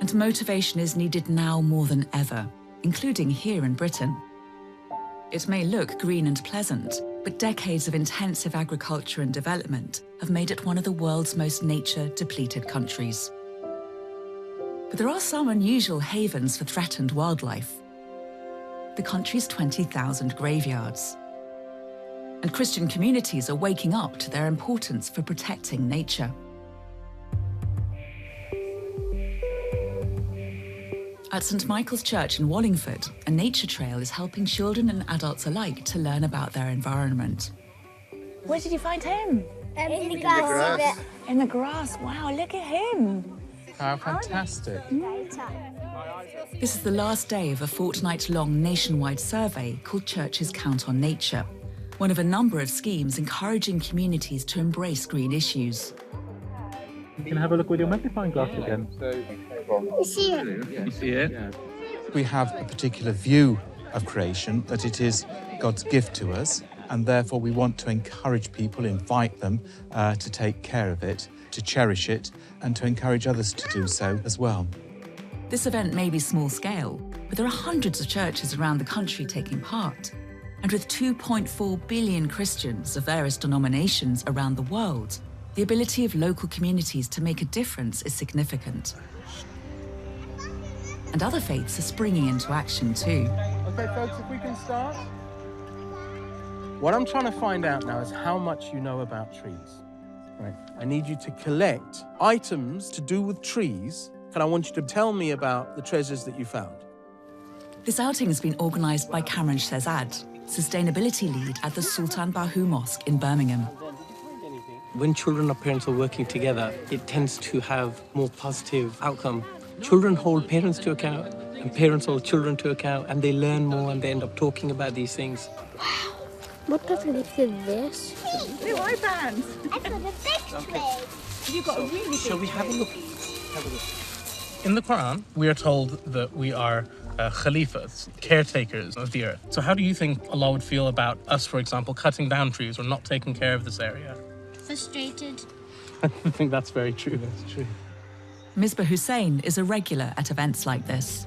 And motivation is needed now more than ever, including here in Britain. It may look green and pleasant, but decades of intensive agriculture and development have made it one of the world's most nature-depleted countries. But there are some unusual havens for threatened wildlife. The country's 20,000 graveyards. And Christian communities are waking up to their importance for protecting nature. At St Michael's Church in Wallingford, a nature trail is helping children and adults alike to learn about their environment. Where did you find him? In the grass. In the grass. Wow, look at him. How fantastic. This is the last day of a fortnight-long nationwide survey called Churches Count on Nature, one of a number of schemes encouraging communities to embrace green issues. You can have a look with your magnifying glass again. You see it? You see it? We have a particular view of creation, that it is God's gift to us, and therefore we want to encourage people, invite them to take care of it, to cherish it, and to encourage others to do so as well. This event may be small scale, but there are hundreds of churches around the country taking part. And with 2.4 billion Christians of various denominations around the world, the ability of local communities to make a difference is significant. And other faiths are springing into action too. Okay, folks, if we can start. What I'm trying to find out now is how much you know about trees. Right. I need you to collect items to do with trees, and I want you to tell me about the treasures that you found. This outing has been organised by Cameron Shehzad, sustainability lead at the Sultan Bahu Mosque in Birmingham. When children and parents are working together, it tends to have more positive outcome. Children hold parents to account, and parents hold children to account, and they learn more and they end up talking about these things. Wow. What does it look like this? New eye bands. I've got a big tree. You've got a really big Shall we have a look? In the Quran, we are told that we are khalifas, caretakers of the earth. So how do you think Allah would feel about us, for example, cutting down trees or not taking care of this area? Frustrated. I think that's very true. That's true. Misbah Hussain is a regular at events like this.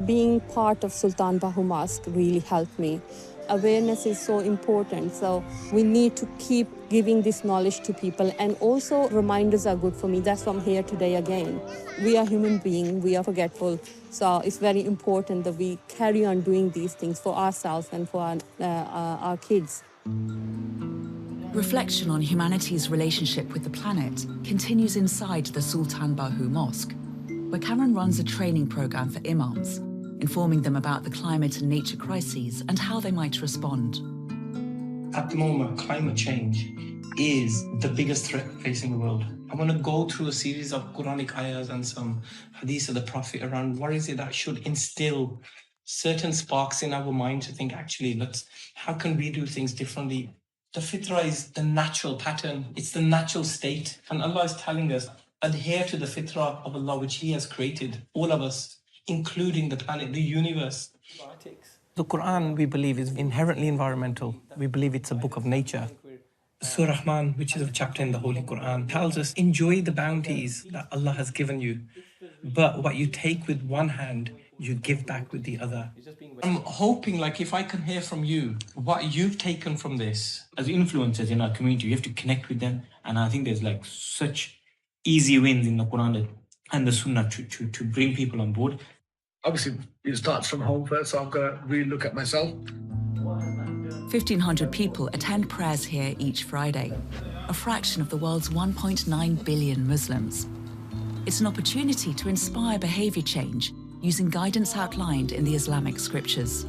Being part of Sultan Bahu Mosque really helped me. Awareness is so important, so we need to keep giving this knowledge to people, and also reminders are good for me. That's why I'm here today again. We are human beings, we are forgetful, so it's very important that we carry on doing these things for ourselves and for our kids. Reflection on humanity's relationship with the planet continues inside the Sultan Bahu Mosque, where Cameron runs a training programme for imams, informing them about the climate and nature crises and how they might respond. At the moment, climate change is the biggest threat facing the world. I want to go through a series of Quranic ayahs and some hadith of the Prophet around what is it that should instill certain sparks in our mind to think, actually, how can we do things differently? The fitrah is the natural pattern. It's the natural state. And Allah is telling us, adhere to the fitrah of Allah, which He has created, all of us, including the planet, the universe. The Quran, we believe, is inherently environmental. We believe it's a book of nature. Surah Rahman, which is a chapter in the Holy Quran, tells us, enjoy the bounties that Allah has given you. But what you take with one hand, you give back with the other. I'm hoping, if I can hear from you, what you've taken from this. As influencers in our community, you have to connect with them. And I think there's such easy wins in the Quran and the Sunnah to bring people on board. Obviously, it starts from home first, so I've got to really look at myself. 1,500 people attend prayers here each Friday, a fraction of the world's 1.9 billion Muslims. It's an opportunity to inspire behaviour change using guidance outlined in the Islamic scriptures.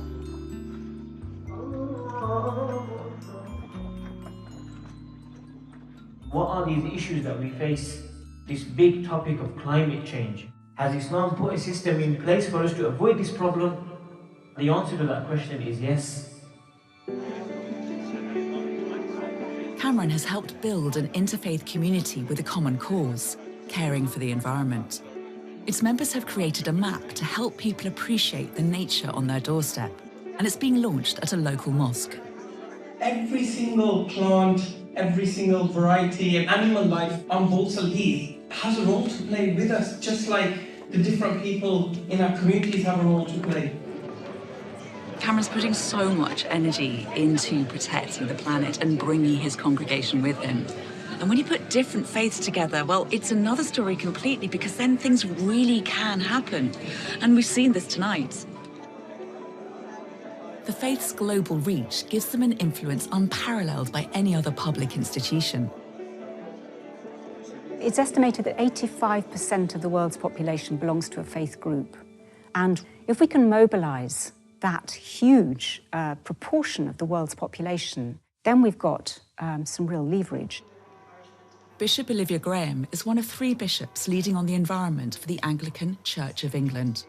What are these issues that we face? This big topic of climate change. Has Islam put a system in place for us to avoid this problem? The answer to that question is yes. Cameron has helped build an interfaith community with a common cause, caring for the environment. Its members have created a map to help people appreciate the nature on their doorstep, and it's being launched at a local mosque. Every single plant, every single variety and animal life on Balsall Heath has a role to play with us, just like The different people in our communities have a role to play. Cameron's putting so much energy into protecting the planet and bringing his congregation with him. And when you put different faiths together, well, it's another story completely, because then things really can happen. And we've seen this tonight. The faith's global reach gives them an influence unparalleled by any other public institution. It's estimated that 85% of the world's population belongs to a faith group. And if we can mobilize that huge proportion of the world's population, then we've got some real leverage. Bishop Olivia Graham is one of 3 bishops leading on the environment for the Anglican Church of England.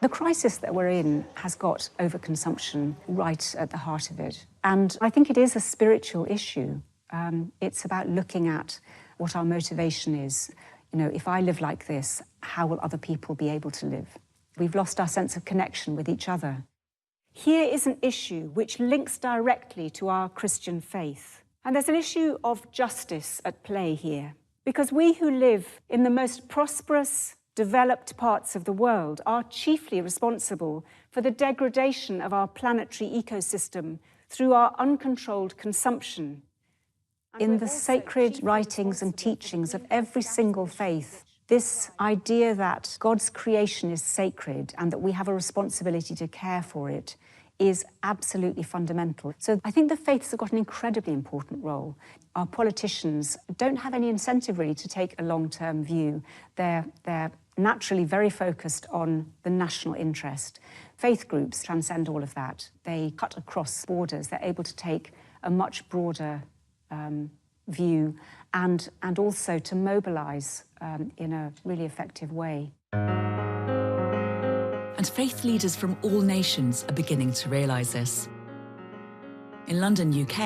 The crisis that we're in has got overconsumption right at the heart of it. And I think it is a spiritual issue. It's about looking at what our motivation is. You know, if I live like this, how will other people be able to live? We've lost our sense of connection with each other. Here is an issue which links directly to our Christian faith. And there's an issue of justice at play here, because we who live in the most prosperous, developed parts of the world are chiefly responsible for the degradation of our planetary ecosystem through our uncontrolled consumption. In the sacred writings and teachings of every single faith, this idea that God's creation is sacred and that we have a responsibility to care for it is absolutely fundamental. So I think the faiths have got an incredibly important role. Our politicians don't have any incentive really to take a long-term view. They're naturally very focused on the national interest. Faith groups transcend all of that. They cut across borders. They're able to take a much broader view and also to mobilise in a really effective way. And faith leaders from all nations are beginning to realise this. In London, UK,